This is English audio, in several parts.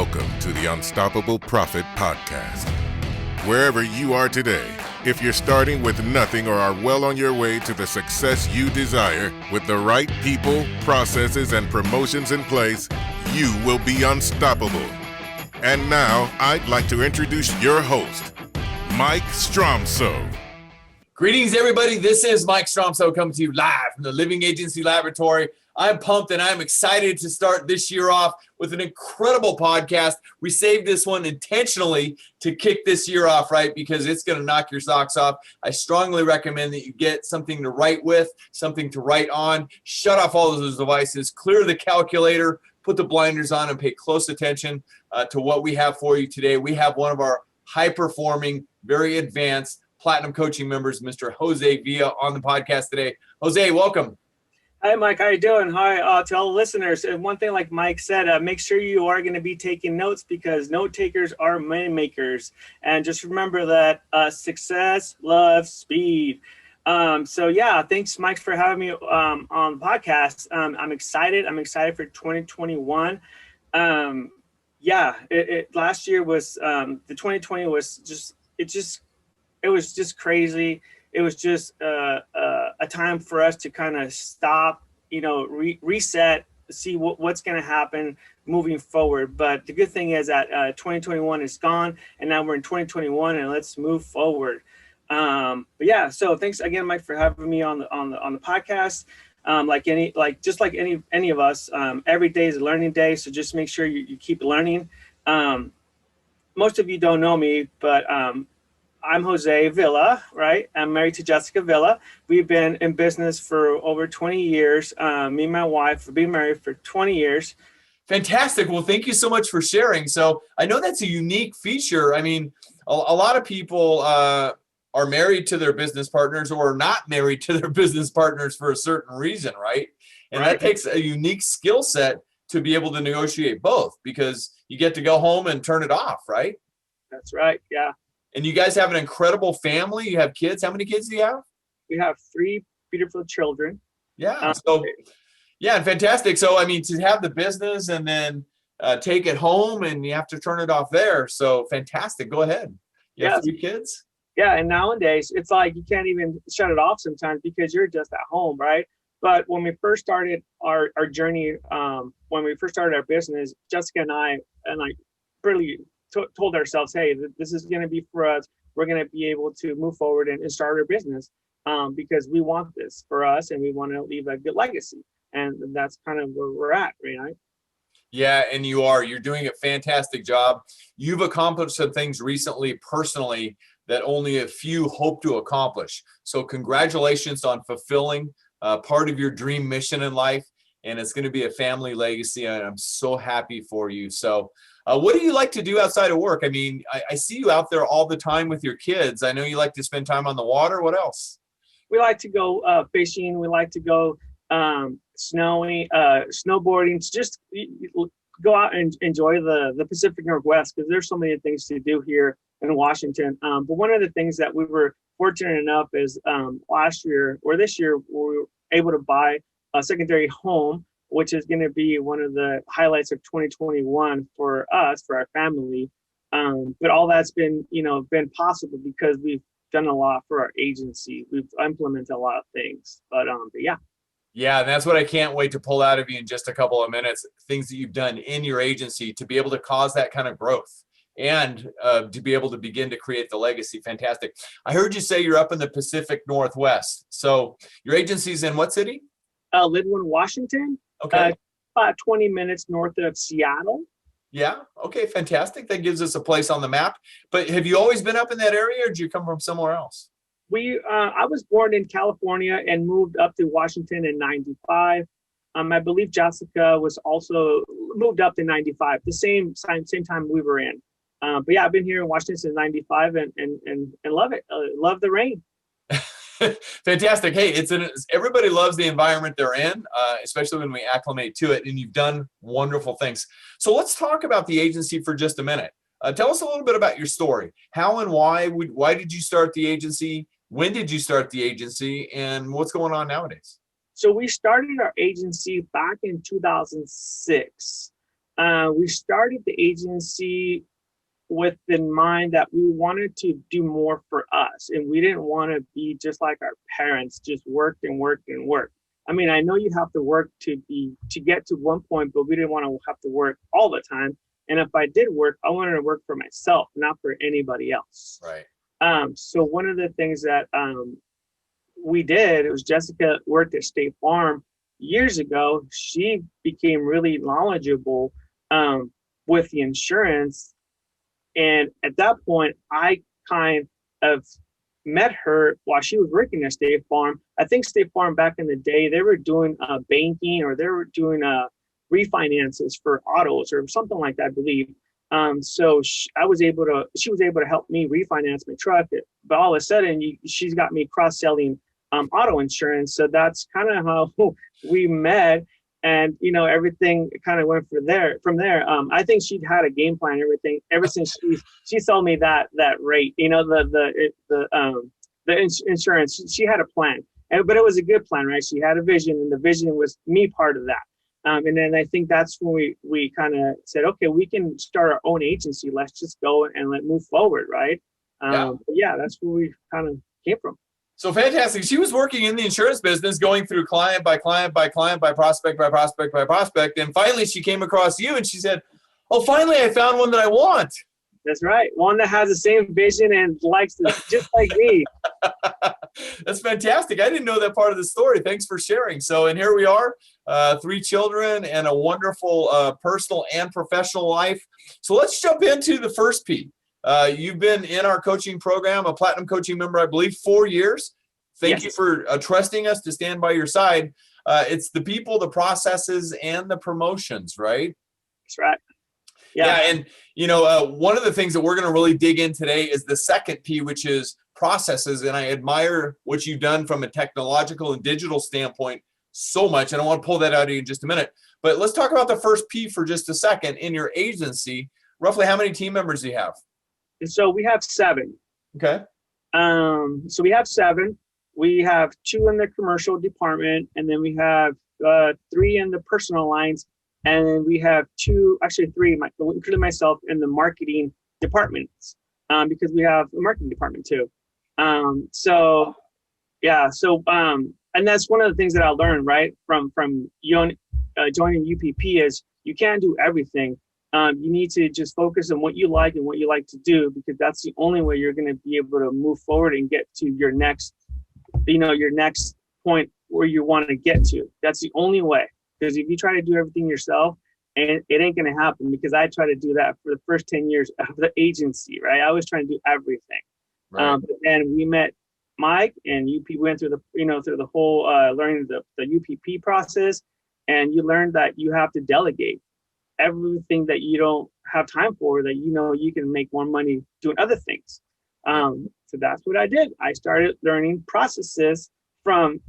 Welcome to the Unstoppable Profit Podcast. Wherever you are today, if you're starting with nothing or are well on your way to the success you desire, with the right people, processes, and promotions in place, you will be unstoppable. And now, I'd like to introduce your host, Mike Stromsoe. Greetings, everybody. This is Mike Stromsoe coming to you live from the Living Agency Laboratory. I'm pumped and I'm excited to start this year off with an incredible podcast. We saved this one intentionally to kick this year off right because it's going to knock your socks off. I strongly recommend that you get something to write with, something to write on, shut off all of those devices, clear the calculator, put the blinders on, and pay close attention to what we have for you today. We have one of our high-performing, very advanced Platinum Coaching members, Mr. Jose Villa, on the podcast today. Jose, welcome. Hi, Mike. How you doing? Hi to all the listeners. And one thing, like Mike said, make sure you are going to be taking notes because note takers are money makers. And just remember that success loves speed. So yeah, thanks, Mike, for having me on the podcast. I'm excited. I'm excited for 2021. Last year was the 2020 was it was just crazy. It was just a time for us to kind of stop, reset, see what's going to happen moving forward. But the good thing is that 2021 is gone, and now we're in 2021, and let's move forward. So thanks again, Mike, for having me on the podcast. Just like any of us, every day is a learning day. So just make sure you keep learning. Most of you don't know me, but I'm Jose Villa, right? I'm married to Jessica Villa. We've been in business for over 20 years. Me and my wife have been married for 20 years. Fantastic. Well, thank you so much for sharing. So I know that's a unique feature. I mean, a lot of people are married to their business partners or not married to their business partners for a certain reason, right? And Right. That takes a unique skill set to be able to negotiate both because you get to go home and turn it off, right? That's right. Yeah. And you guys have an incredible family. You have kids. How many kids do you have? We have 3 beautiful children. Yeah. Fantastic. So, I mean, to have the business and then take it home and you have to turn it off there. So fantastic. Go ahead. You have 3 kids? Yeah. And nowadays it's like you can't even shut it off sometimes because you're just at home, right? But when we first started our journey, when we first started our business, Jessica and I really told ourselves, hey, this is going to be for us. We're going to be able to move forward and start our business because we want this for us and we want to leave a good legacy. And that's kind of where we're at, right? Yeah, and you're doing a fantastic job. You've accomplished some things recently, personally, that only a few hope to accomplish. So congratulations on fulfilling part of your dream mission in life. And it's going to be a family legacy. And I'm so happy for you. So what do you like to do outside of work? I mean, I see you out there all the time with your kids. I know you like to spend time on the water. What else? We like to go fishing. We like to go snowboarding. Just go out and enjoy the Pacific Northwest because there's so many things to do here in Washington. But one of the things that we were fortunate enough is last year or this year, we were able to buy a secondary home, which is going to be one of the highlights of 2021 for us, for our family. But all that's been possible because we've done a lot for our agency. We've implemented a lot of things, but yeah. Yeah, and that's what I can't wait to pull out of you in just a couple of minutes, things that you've done in your agency to be able to cause that kind of growth and to be able to begin to create the legacy. Fantastic. I heard you say you're up in the Pacific Northwest. So your agency's in what city? Lidwin, Washington. Okay. About 20 minutes north of Seattle. Yeah. Okay. Fantastic. That gives us a place on the map. But have you always been up in that area, or did you come from somewhere else? I was born in California and moved up to Washington in '95. I believe Jessica was also moved up to '95, the same time we were in. But yeah, I've been here in Washington since '95 and love it. Love the rain. Fantastic. Hey, everybody loves the environment they're in, especially when we acclimate to it, and you've done wonderful things. So let's talk about the agency for just a minute. Tell us a little bit about your story. How and why did you start the agency? When did you start the agency, and what's going on nowadays? So we started our agency back in 2006. We started the agency with in mind that we wanted to do more for us, and we didn't want to be just like our parents, just worked and worked and worked. I mean, I know you have to work to get to one point, but we didn't want to have to work all the time. And if I did work, I wanted to work for myself, not for anybody else. Right. So one of the things that we did, it was Jessica worked at State Farm years ago. She became really knowledgeable with the insurance. And at that point, I kind of met her while she was working at State Farm. I think State Farm back in the day, they were doing banking, or they were doing refinances for autos or something like that, I believe. So she was able to help me refinance my truck. But all of a sudden, she's got me cross-selling auto insurance. So that's kind of how we met. And, everything kind of went from there. I think she'd had a game plan, everything, ever since she sold me that rate, the insurance. She had a plan, but it was a good plan, right? She had a vision, and the vision was me part of that. And then I think that's when we kind of said, okay, we can start our own agency. Let's just go and move forward, right? That's where we kind of came from. So fantastic. She was working in the insurance business, going through client by client by client, by prospect by prospect by prospect. And finally, she came across you and she said, oh, finally, I found one that I want. That's right. One that has the same vision and likes it just like me. That's fantastic. I didn't know that part of the story. Thanks for sharing. So, and here we are, 3 children and a wonderful personal and professional life. So let's jump into the first P. You've been in our coaching program, a platinum coaching member, I believe, 4 years. Thank you for trusting us to stand by your side. It's the people, the processes, and the promotions, right? That's right. Yeah. And, one of the things that we're going to really dig in today is the second P, which is processes. And I admire what you've done from a technological and digital standpoint so much. And I want to pull that out of you in just a minute. But let's talk about the first P for just a second. In your agency, roughly how many team members do you have? So we have 7. Okay. So we have 7. We have 2 in the commercial department, and then we have 3 in the personal lines, and then we have 2, actually 3, including myself, in the marketing departments, because we have a marketing department too. And that's one of the things that I learned, right, from joining UPP is you can't do everything. You need to just focus on what you like and what you like to do, because that's the only way you're going to be able to move forward and get to your next point where you want to get to. That's the only way. Because if you try to do everything yourself, and it ain't going to happen, because I tried to do that for the first 10 years of the agency, right? I was trying to do everything. Right. But then we met Mike, and UP went through the whole learning the UPP process, and you learn that you have to delegate everything that you don't have time for, that you can make more money doing other things. So that's what I did. I started learning processes from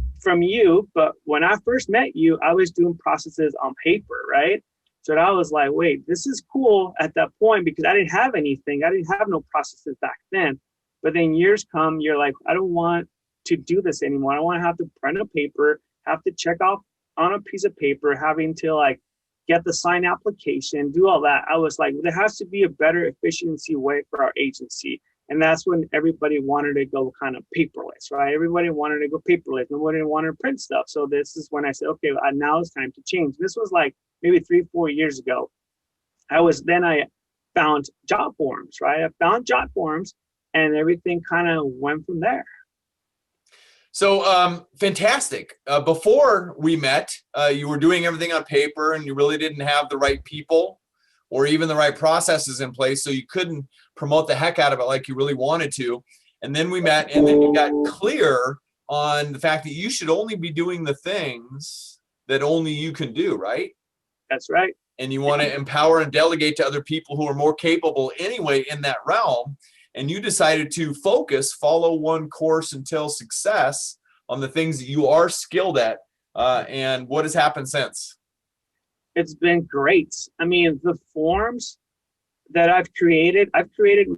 you, but when I first met you, I was doing processes on paper, right? So I was like, wait, this is cool at that point, because I didn't have anything. I didn't have no processes back then. But then years come, you're like, I don't want to do this anymore. I don't want to have to print a paper, have to check off on a piece of paper, having to get the sign application, do all that. I was like, there has to be a better efficiency way for our agency. And that's when everybody wanted to go kind of paperless, right? Everybody wanted to go paperless. Nobody wanted to print stuff. So this is when I said, okay, now it's time to change. This was like maybe 3-4 years ago. I found job forms, right? I found job forms, and everything kind of went from there. So fantastic. Before we met, you were doing everything on paper, and you really didn't have the right people or even the right processes in place, so you couldn't promote the heck out of it like you really wanted to. And then we met, and then you got clear on the fact that you should only be doing the things that only you can do, right? That's right. And you want to empower and delegate to other people who are more capable anyway in that realm. And you decided to follow one course until success on the things that you are skilled at. And what has happened since? It's been great. I mean, the forms that I've created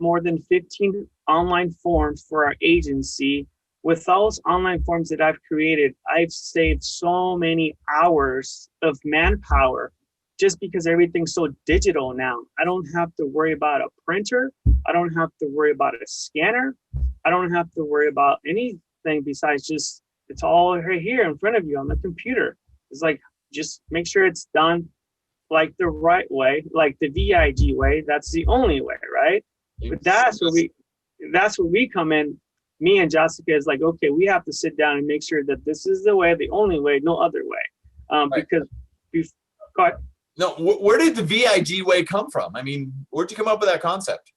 more than 15 online forms for our agency. With those online forms that I've created, I've saved so many hours of manpower just because everything's so digital now. I don't have to worry about a printer. I don't have to worry about a scanner. I don't have to worry about anything besides just, it's all right here in front of you on the computer. It's like, just make sure it's done like the right way, like the VIG way. That's the only way, right? But that's where we come in. Me and Jessica is like, okay, we have to sit down and make sure that this is the way, the only way, no other way. Right. Because we've got. No, where did the VIG way come from? I mean, where'd you come up with that concept?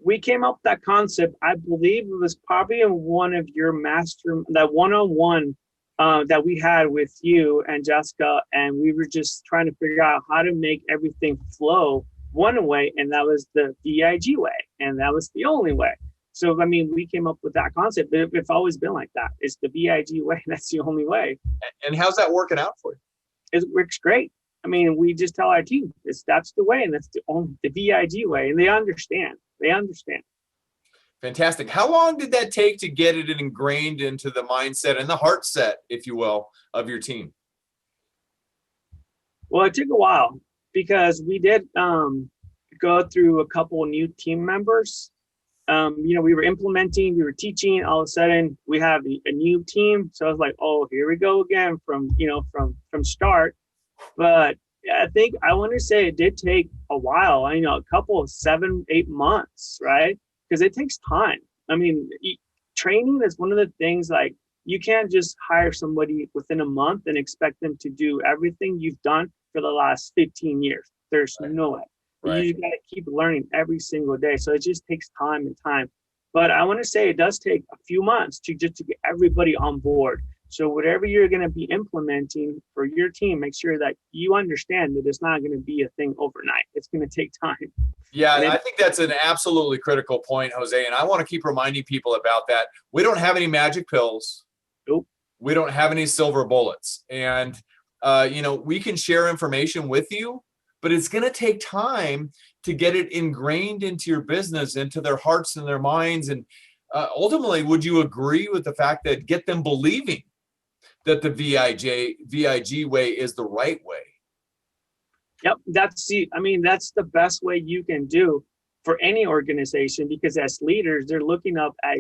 We came up with that concept. I believe it was probably in one of your that one-on-one that we had with you and Jessica, and we were just trying to figure out how to make everything flow one way, and that was the VIG way, and that was the only way. So, I mean, we came up with that concept, but it's always been like that. It's the VIG way, and that's the only way. And how's that working out for you? It works great. I mean, we just tell our team, that's the way, and that's the VIG way, and they understand. They understand. Fantastic. How long did that take to get it ingrained into the mindset and the heart set, if you will, of your team? Well, it took a while because we did go through a couple of new team members. We were implementing, we were teaching. All of a sudden, we have a new team. So I was like, oh, here we go again from start. But I want to say it did take a while. A couple of 7-8 months, right? Because it takes time. I mean, training is one of the things, like, you can't just hire somebody within a month and expect them to do everything you've done for the last 15 years. There's no way. Right. You got to keep learning every single day. So it just takes time and time. But I want to say it does take a few months to get everybody on board. So whatever you're going to be implementing for your team, make sure that you understand that it's not going to be a thing overnight. It's going to take time. Yeah, I think that's an absolutely critical point, Jose. And I want to keep reminding people about that. We don't have any magic pills. Nope. We don't have any silver bullets. And, we can share information with you, but it's going to take time to get it ingrained into your business, into their hearts and their minds. And ultimately, would you agree with the fact that get them believing that the VIG way is the right way? Yep, that's the best way you can do for any organization, because as leaders, they're looking up at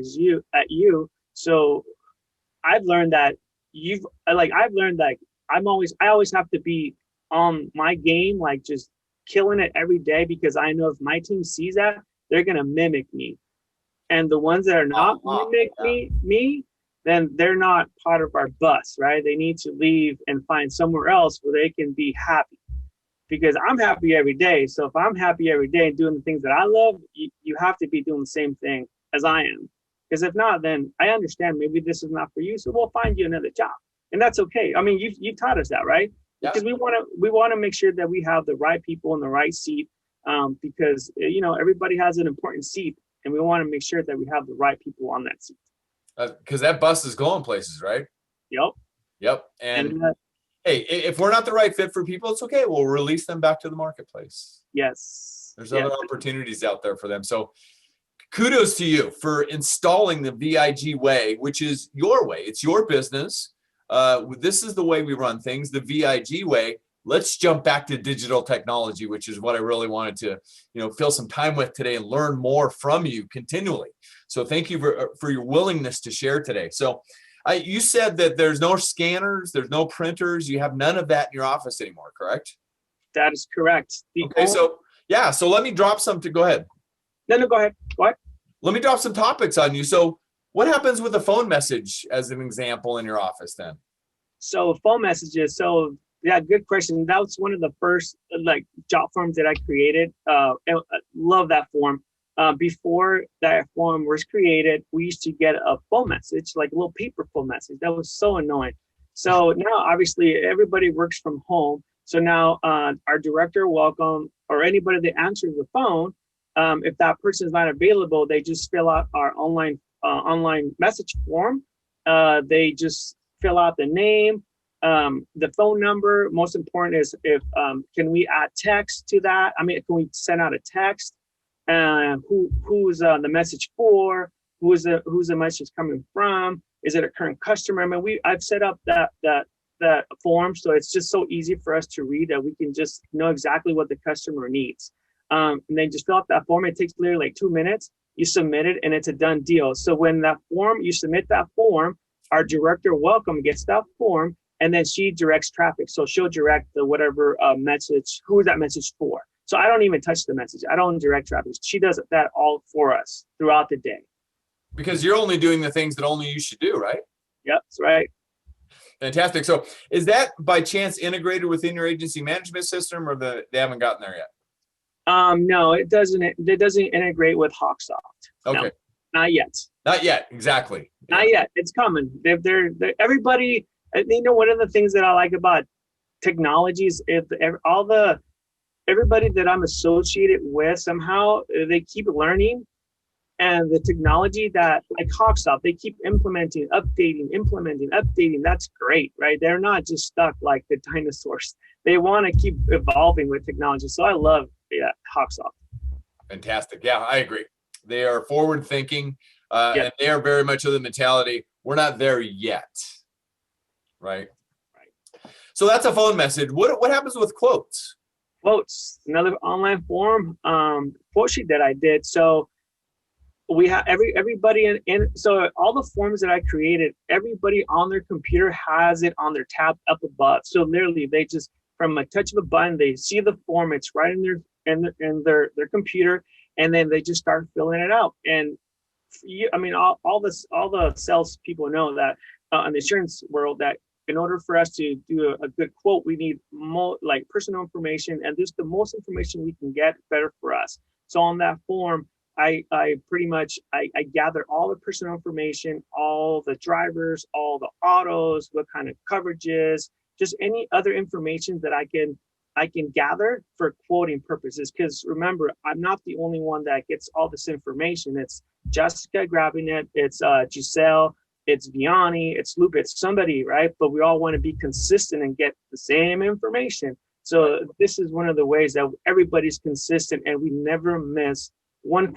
you. So I've learned that I always have to be on my game, like just killing it every day, because I know if my team sees that, they're gonna mimic me. And the ones that are not me, then they're not part of our bus, right? They need to leave and find somewhere else where they can be happy. Because I'm happy every day. So if I'm happy every day and doing the things that I love, you have to be doing the same thing as I am. Because if not, then I understand maybe this is not for you. So we'll find you another job. And that's okay. I mean, you taught us that, right? Yeah. Because we want to make sure that we have the right people in the right seat. Because everybody has an important seat, and we want to make sure that we have the right people on that seat. Because that bus is going places, right? Yep. And hey, if we're not the right fit for people, it's okay. We'll release them back to the marketplace. Yes. There's other opportunities out there for them. So kudos to you for installing the VIG way, which is your way. It's your business. This is the way we run things, the VIG way. Let's jump back to digital technology, which is what I really wanted to, fill some time with today and learn more from you continually. So thank you for your willingness to share today. So you said that there's no scanners, there's no printers, you have none of that in your office anymore, correct? That is correct. Okay, so let me drop go ahead. No, go ahead. What? Let me drop some topics on you. So what happens with a phone message as an example in your office then? So phone messages. So yeah, good question. That was one of the first job forms that I created. I love that form. Before that form was created, we used to get a phone message, like a little paper phone message. That was so annoying. So now, obviously, everybody works from home. So now our director, welcome, or anybody that answers the phone, if that person is not available, they just fill out our online message form. They just fill out the name, the phone number. Most important is can we add text to that? I mean, can we send out a text? Who's the message for? Who's the message coming from? Is it a current customer? I mean, I've set up that the form, so it's just so easy for us to read that we can just know exactly what the customer needs. And then just fill out that form. It takes literally like 2 minutes. You submit it, and it's a done deal. So when that form, you submit that form, our director welcome gets that form, and then she directs traffic. So she'll direct the whatever message, who is that message for? So I don't even touch the message. I don't direct traffic. She does that all for us throughout the day. Because you're only doing the things that only you should do, right? Yep, that's right. Fantastic. So is that by chance integrated within your agency management system, or they haven't gotten there yet? No, it doesn't. It doesn't integrate with Hawksoft. Okay. No, not yet. Not yet. Exactly. Not yet. It's coming. They're everybody. You know, one of the things that I like about technologies is everybody that I'm associated with, somehow they keep learning, and the technology that like Hawksoft, they keep implementing, updating. That's great, right? They're not just stuck like the dinosaurs. They want to keep evolving with technology. So I love Hawksoft. Fantastic. Yeah, I agree. They are forward thinking, and they are very much of the mentality, we're not there yet. Right. So that's a phone message. What happens with quotes? Quotes, another online form quote sheet that I did. So we have everybody in so all the forms that I created, everybody on their computer has it on their tab up above. So literally they just, from a touch of a button, they see the form, it's right in their computer, and then they just start filling it out. And all the sales people know that in the insurance world, that in order for us to do a good quote, we need more like personal information, and just the most information we can get, better for us. So on that form, I pretty much gather all the personal information, all the drivers, all the autos, what kind of coverages, just any other information that I can gather for quoting purposes. Because remember, I'm not the only one that gets all this information. It's Jessica grabbing it. It's Giselle. It's Vianney. It's Lupe. It's somebody, right? But we all want to be consistent and get the same information. So this is one of the ways that everybody's consistent, and we never miss one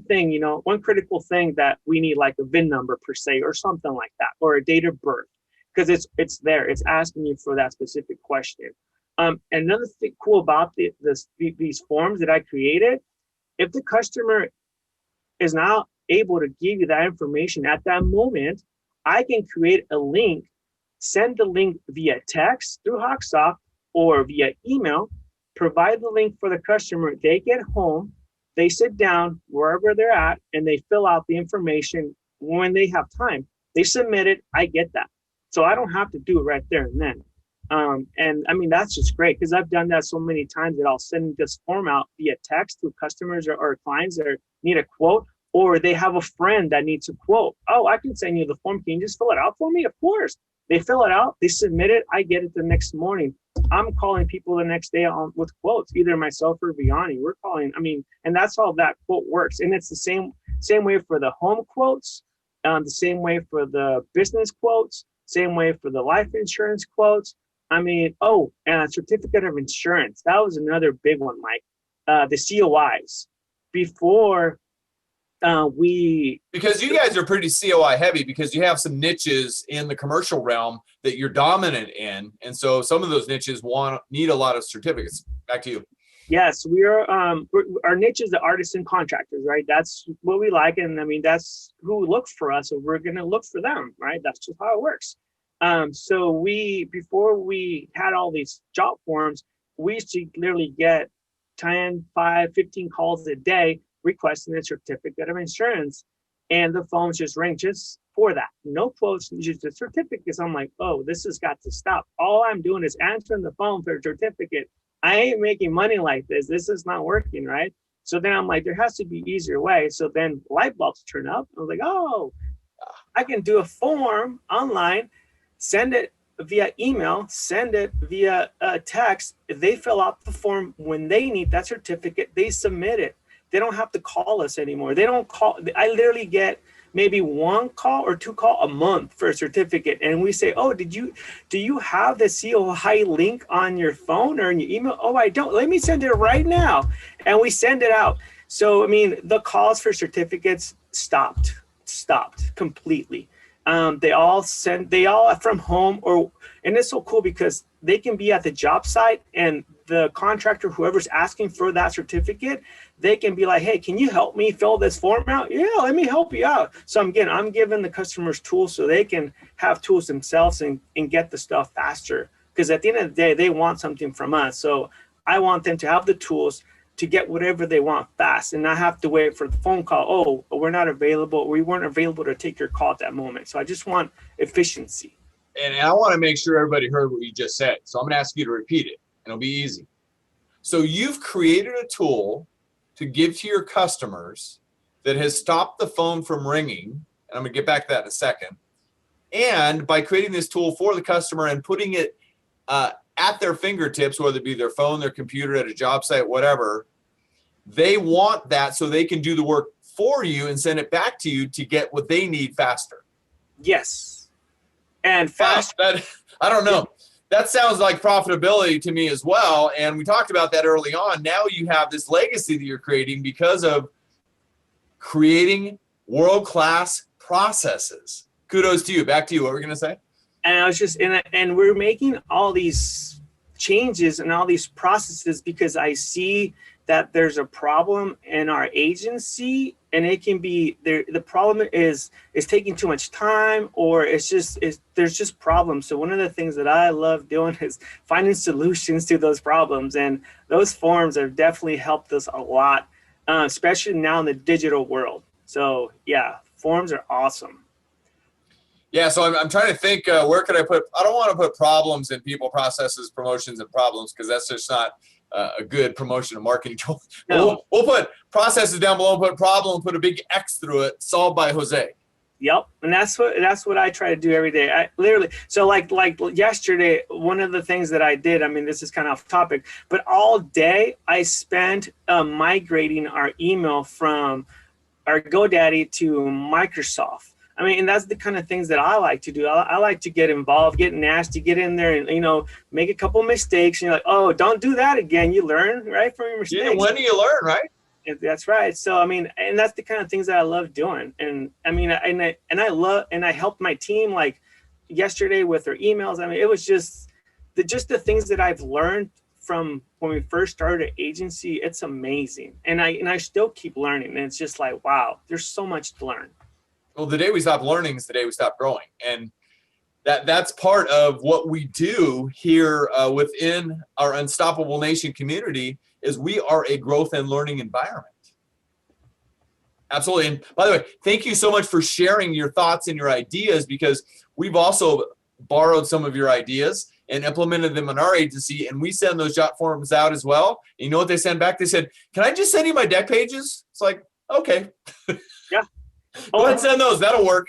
thing, one critical thing that we need, like a VIN number per se, or something like that, or a date of birth, because it's there. It's asking you for that specific question. Another thing cool about these forms that I created, if the customer is not able to give you that information at that moment, I can create a link, send the link via text through Hawksoft or via email, provide the link for the customer. They get home, they sit down wherever they're at, and they fill out the information when they have time. They submit it, I get that. So I don't have to do it right there and then. And I mean, that's just great, because I've done that so many times that I'll send this form out via text to customers or clients that need a quote, or they have a friend that needs a quote. Oh, I can send you the form. Can you just fill it out for me? Of course. They fill it out, they submit it, I get it the next morning. I'm calling people the next day with quotes, either myself or Vianney. We're calling, and that's how that quote works. And it's the same way for the home quotes, the same way for the business quotes, same way for the life insurance quotes. And a certificate of insurance. That was another big one, Mike. The COIs. Before because you guys are pretty COI heavy, because you have some niches in the commercial realm that you're dominant in, and so some of those niches need a lot of certificates. Back to you. Yes, we are. Our niche is the artists and contractors, right? That's what we like, and that's who looks for us, so we're going to look for them, right? That's just how it works. So before we had all these job forms, we used to literally get 10, 5, 15 calls a day requesting a certificate of insurance, and the phones just ring just for that. No quotes, just the certificates. I'm like, oh, this has got to stop. All I'm doing is answering the phone for a certificate. I ain't making money like this. This is not working, right? So then I'm like, there has to be an easier way. So then light bulbs turn up. I was like, oh, I can do a form online, send it via email, send it via text. If they fill out the form when they need that certificate, they submit it. They don't have to call us anymore. They don't call. I literally get maybe 1 call or 2 call a month for a certificate. And we say, oh, do you have the COI link on your phone or in your email? Oh, I don't. Let me send it right now. And we send it out. So, the calls for certificates stopped completely. They all from home, and it's so cool because they can be at the job site, and the contractor, whoever's asking for that certificate, they can be like, hey, can you help me fill this form out? Yeah, let me help you out. So I'm giving the customers tools so they can have tools themselves and get the stuff faster. Because at the end of the day, they want something from us. So I want them to have the tools to get whatever they want fast and not have to wait for the phone call. Oh, we're not available. We weren't available to take your call at that moment. So I just want efficiency. And I want to make sure everybody heard what you just said. So I'm going to ask you to repeat it, and it'll be easy. So you've created a tool to give to your customers that has stopped the phone from ringing. And I'm going to get back to that in a second. And by creating this tool for the customer and putting it at their fingertips, whether it be their phone, their computer, at a job site, whatever, they want that so they can do the work for you and send it back to you to get what they need faster. Yes. And fast. I don't know. That sounds like profitability to me as well. And we talked about that early on. Now you have this legacy that you're creating because of creating world-class processes. Kudos to you. Back to you. What were you going to say? And I was just and we're making all these changes and all these processes because I see that there's a problem in our agency, and it can be there. The problem is taking too much time, or there's just problems. So one of the things that I love doing is finding solutions to those problems, and those forms have definitely helped us a lot, especially now in the digital world. So yeah, forms are awesome. Yeah, so I'm trying to think, where could I put, I don't want to put problems in people, processes, promotions, and problems, because that's just not a good promotion of marketing tool. No. We'll put processes down below, put problem, put a big X through it, solved by Jose. Yep, and that's what I try to do every day. I literally, so like yesterday, one of the things that I did, I mean, this is kind of off topic, but all day I spent migrating our email from our GoDaddy to Microsoft. I mean, and that's the kind of things that I like to do. I like to get involved, get nasty, get in there and, make a couple mistakes. And you're like, oh, don't do that again. You learn, right, from your mistakes. Yeah, when do you learn, right? That's right. So, I mean, and that's the kind of things that I love doing. And I mean, I helped my team like yesterday with their emails. I mean, it was just the things that I've learned from when we first started an agency. It's amazing. And I still keep learning. And it's just like, wow, there's so much to learn. Well, the day we stop learning is the day we stop growing. And that's part of what we do here within our Unstoppable Nation community is we are a growth and learning environment. Absolutely. And by the way, thank you so much for sharing your thoughts and your ideas, because we've also borrowed some of your ideas and implemented them in our agency, and we send those job forms out as well. And you know what they send back? They said, can I just send you my deck pages? It's like, okay. Yeah. Go ahead and send those. That'll work.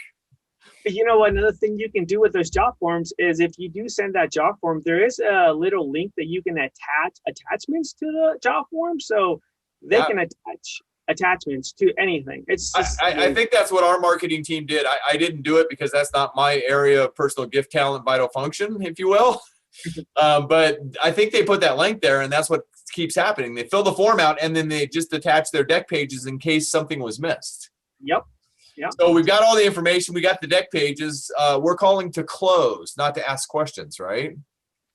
You know, another thing you can do with those job forms is if you do send that job form, there is a little link that you can attach attachments to the job form. So they can attach attachments to anything. It's just, I think that's what our marketing team did. I didn't do it because that's not my area of personal gift, talent, vital function, if you will. But I think they put that link there, and that's what keeps happening. They fill the form out, and then they just attach their deck pages in case something was missed. Yep. Yeah. So we've got all the information. We got the deck pages. We're calling to close, not to ask questions, right?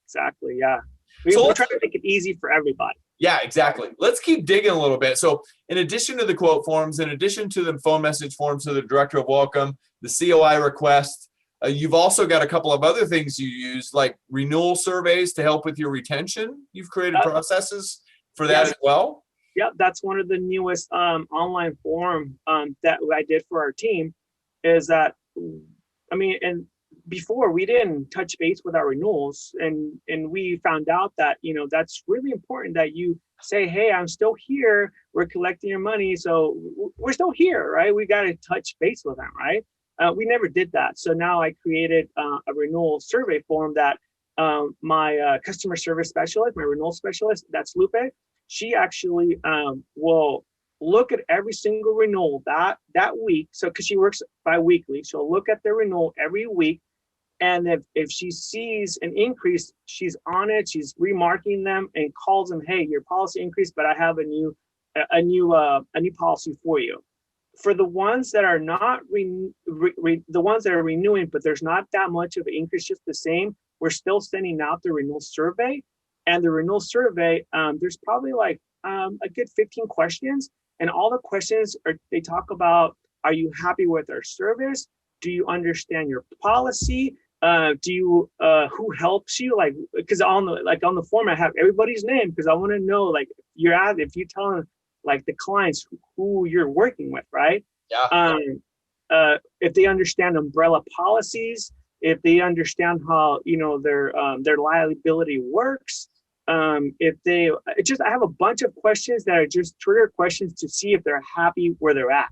Exactly. Yeah. We're trying to make it easy for everybody. Yeah, exactly. Let's keep digging a little bit. So in addition to the quote forms, in addition to the phone message forms to the director of welcome, the COI request, you've also got a couple of other things you use, like renewal surveys to help with your retention. You've created processes for that as well. Yeah, that's one of the newest online forum that I did for our team. Is that, I mean, and before we didn't touch base with our renewals, and we found out that that's really important that you say, hey, I'm still here. We're collecting your money, so we're still here, right? We got to touch base with them, right? We never did that, so now I created a renewal survey form that my customer service specialist, my renewal specialist, that's Lupe. She actually will look at every single renewal that week. So because she works bi-weekly, she'll look at the renewal every week. And if she sees an increase, she's on it. She's remarking them and calls them, hey, your policy increased, but I have a new policy for you. for the ones that are not the ones that are renewing, but there's not that much of an increase, just the same, we're still sending out the renewal survey. And the renewal survey, there's probably like a good 15 questions. And all the questions they talk about, are you happy with our service? Do you understand your policy? Do you who helps you? Like, because on the form I have everybody's name, because I want to know, like, if you tell like the clients who you're working with, right? Yeah. If they understand umbrella policies, if they understand how their liability works, if they I have a bunch of questions that are just trigger questions to see if they're happy where they're at.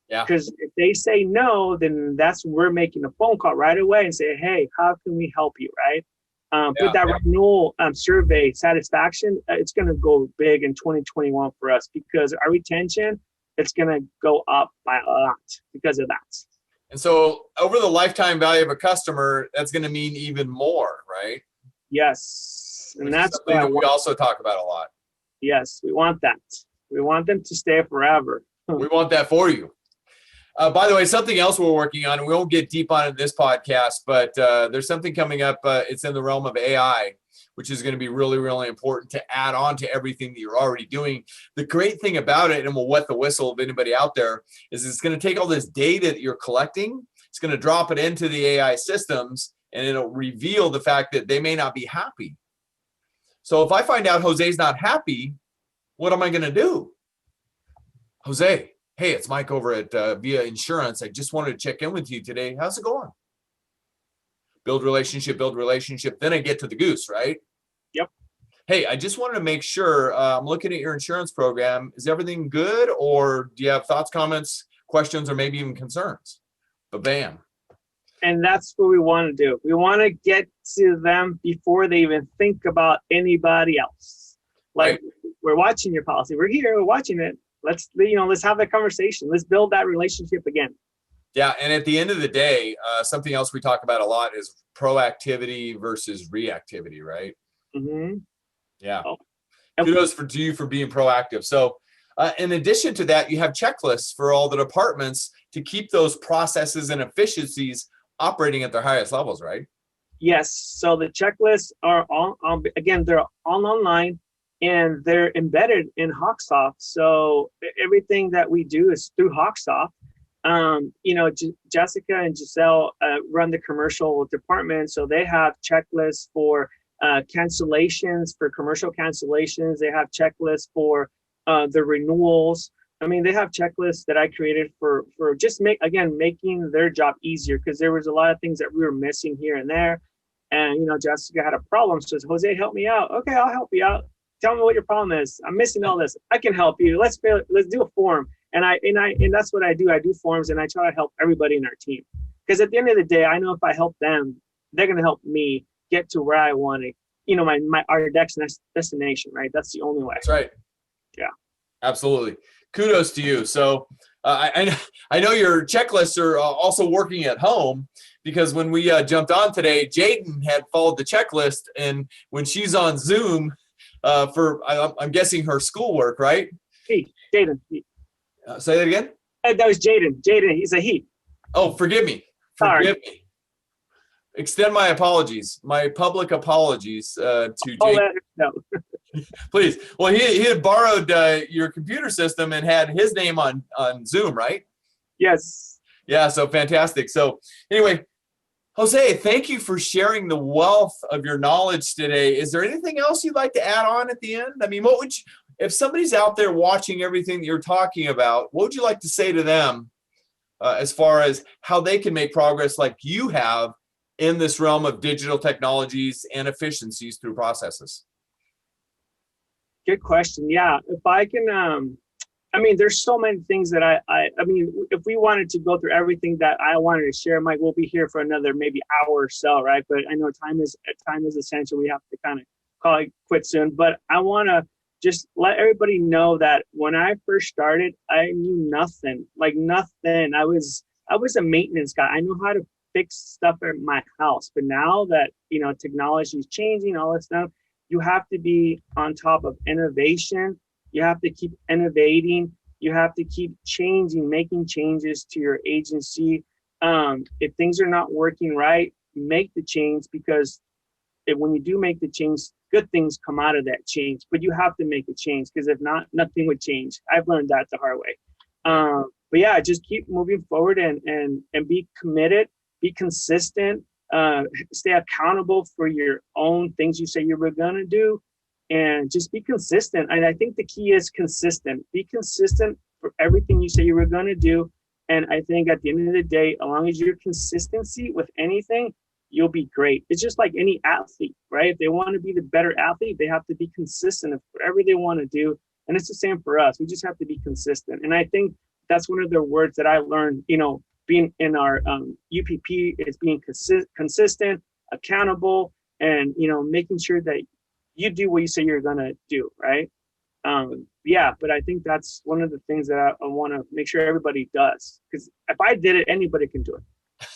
Yeah. Because if they say no, then that's when we're making a phone call right away and say, hey, how can we help you, right? But that renewal survey satisfaction, it's going to go big in 2021 for us, because our retention, it's going to go up by a lot because of that. And so over the lifetime value of a customer, that's going to mean even more, right? Yes. And that's something that we also talk about a lot. Yes, we want that. We want them to stay forever. We want that for you. By the way, something else we're working on, and we won't get deep on it in this podcast, but there's something coming up. It's in the realm of AI, which is going to be really, really important to add on to everything that you're already doing. The great thing about it, and we'll wet the whistle of anybody out there, is it's going to take all this data that you're collecting, it's going to drop it into the AI systems, and it'll reveal the fact that they may not be happy. So if I find out Jose's not happy, what am I going to do? Jose, hey, it's Mike over at Via Insurance. I just wanted to check in with you today. How's it going? Build relationship. Then I get to the goose, right? Yep. Hey, I just wanted to make sure, I'm looking at your insurance program. Is everything good? Or do you have thoughts, comments, questions, or maybe even concerns? But bam. And that's what we want to do. We want to get to them before they even think about anybody else. Like, right. We're watching your policy. We're here. We're watching it. Let's have that conversation. Let's build that relationship again. Yeah. And at the end of the day, something else we talk about a lot is proactivity versus reactivity, right? Mm-hmm. Yeah. Oh. Kudos to you for being proactive. So in addition to that, you have checklists for all the departments to keep those processes and efficiencies operating at their highest levels, right? Yes. So the checklists are all, again, they're all online. And they're embedded in Hawksoft. So everything that we do is through Hawksoft. Jessica and Giselle run the commercial department. So they have checklists for cancellations, for commercial cancellations. They have checklists for the renewals. I mean, they have checklists that I created for just making their job easier, because there was a lot of things that we were missing here and there. And, Jessica had a problem. So says, Jose, help me out. Okay, I'll help you out. Tell me what your problem is. I'm missing all this. I can help you. Let's do a form. And that's what I do. I do forms, and I try to help everybody in our team. Because at the end of the day, I know if I help them, they're going to help me get to where I want to, our destination, right? That's the only way. That's right. Yeah. Absolutely. Kudos to you. So I know your checklists are also working at home, because when we jumped on today, Jaden had followed the checklist, and when she's on Zoom, I'm guessing her schoolwork, right? Jaden. Say that again? That was Jaden. Jaden, he's a he. Oh, forgive me. Forgive me. Extend my apologies, my public apologies to Jaden. No. Please. Well, he had borrowed your computer system and had his name on Zoom, right? Yes. Yeah, so fantastic. So anyway, Jose, thank you for sharing the wealth of your knowledge today. Is there anything else you'd like to add on at the end? I mean, if somebody's out there watching everything that you're talking about, what would you like to say to them as far as how they can make progress like you have in this realm of digital technologies and efficiencies through processes? Good question. Yeah, if I can, there's so many things that I mean, if we wanted to go through everything that I wanted to share, Mike, we'll be here for another maybe hour or so, right? But I know time is essential. We have to kind of call it quits soon. But I want to just let everybody know that when I first started, I knew nothing, like nothing. I was a maintenance guy. I knew how to fix stuff at my house. But now that, technology is changing, all this stuff, you have to be on top of innovation. You have to keep innovating. You have to keep changing, making changes to your agency. If things are not working right, make the change, because when you do make the change, good things come out of that change. But you have to make a change, because if not, nothing would change. I've learned that the hard way. But yeah, just keep moving forward and be committed, be consistent, stay accountable for your own things you say you were going to do, and just be consistent. And I think the key is consistent. Be consistent for everything you say you were going to do. And I think at the end of the day, as long as you're consistency with anything, you'll be great. It's just like any athlete, right? If they want to be the better athlete, they have to be consistent of whatever they want to do. And it's the same for us. We just have to be consistent. And I think that's one of the words that I learned, being in our UPP, is being consistent, accountable, and, making sure that you do what you say you're going to do, right? But I think that's one of the things that I want to make sure everybody does. Because if I did it, anybody can do it.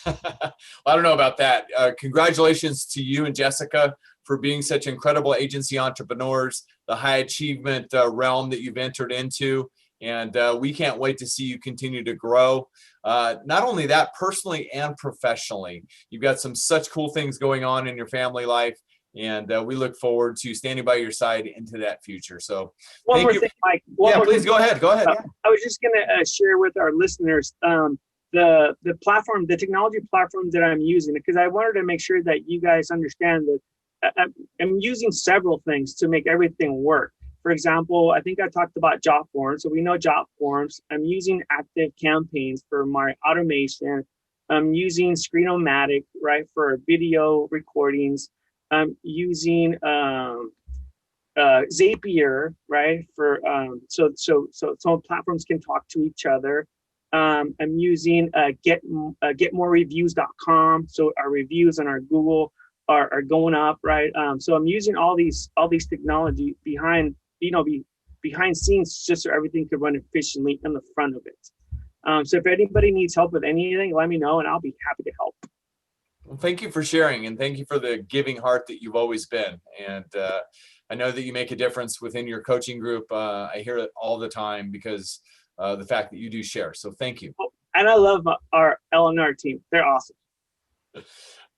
Well, I don't know about that. Congratulations to you and Jessica for being such incredible agency entrepreneurs, the high achievement realm that you've entered into. And we can't wait to see you continue to grow. Not only that, personally and professionally. You've got such cool things going on in your family life. And we look forward to standing by your side into that future. So one more thing, Mike. Please go ahead. Yeah. I was just going to share with our listeners the platform, the technology platform that I'm using, because I wanted to make sure that you guys understand that I'm using several things to make everything work. For example, I think I talked about job forms. So we know job forms. I'm using Active Campaigns for my automation. I'm using Screenomatic, right, for video recordings. I'm using Zapier, right, for so platforms can talk to each other. I'm using getmorereviews.com, so our reviews on our Google are going up, right? So I'm using all these technology behind scenes, just so everything could run efficiently in the front of it. So if anybody needs help with anything, let me know, and I'll be happy to help. Well, thank you for sharing, and thank you for the giving heart that you've always been. And I know that you make a difference within your coaching group. I hear it all the time because the fact that you do share. So thank you. And I love our L&R team. They're awesome.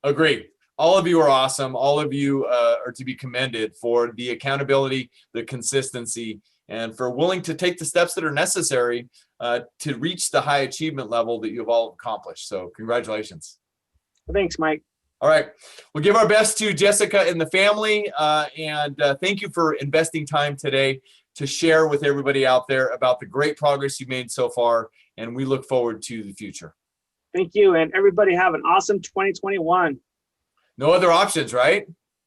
Agree. All of you are awesome. All of you are to be commended for the accountability, the consistency, and for willing to take the steps that are necessary to reach the high achievement level that you've all accomplished. So congratulations. Thanks, Mike. All right. We'll give our best to Jessica and the family. And thank you for investing time today to share with everybody out there about the great progress you've made so far. And we look forward to the future. Thank you. And everybody have an awesome 2021. No other options, right?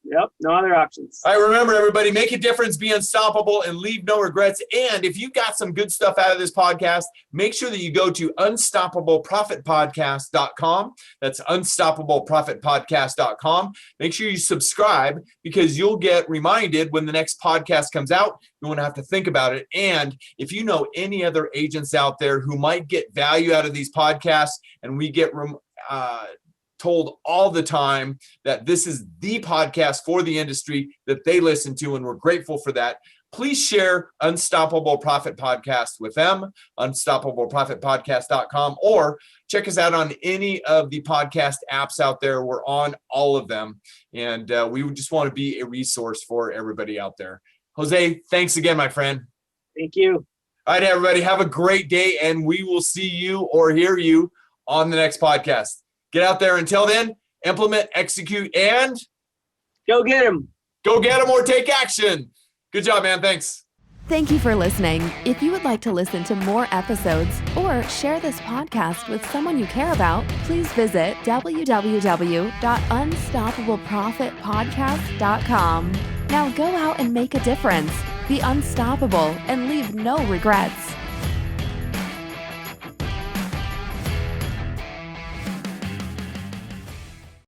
Yep, no other options. All right, remember, everybody, make a difference, be unstoppable, and leave no regrets. And if you got some good stuff out of this podcast, make sure that you go to unstoppableprofitpodcast.com. That's unstoppableprofitpodcast.com. Make sure you subscribe, because you'll get reminded when the next podcast comes out. You won't have to think about it. And if you know any other agents out there who might get value out of these podcasts, and we get told all the time that this is the podcast for the industry that they listen to, and we're grateful for that, please share Unstoppable Profit Podcast with them, unstoppableprofitpodcast.com, or check us out on any of the podcast apps out there. We're on all of them, and we just want to be a resource for everybody out there. Jose, thanks again, my friend. Thank you. All right, everybody, have a great day, and we will see you or hear you on the next podcast. Get out there. Until then, implement, execute, and go get them. Go get them or take action. Good job, man. Thanks. Thank you for listening. If you would like to listen to more episodes or share this podcast with someone you care about, please visit www.unstoppableprofitpodcast.com. Now go out and make a difference. Be unstoppable and leave no regrets.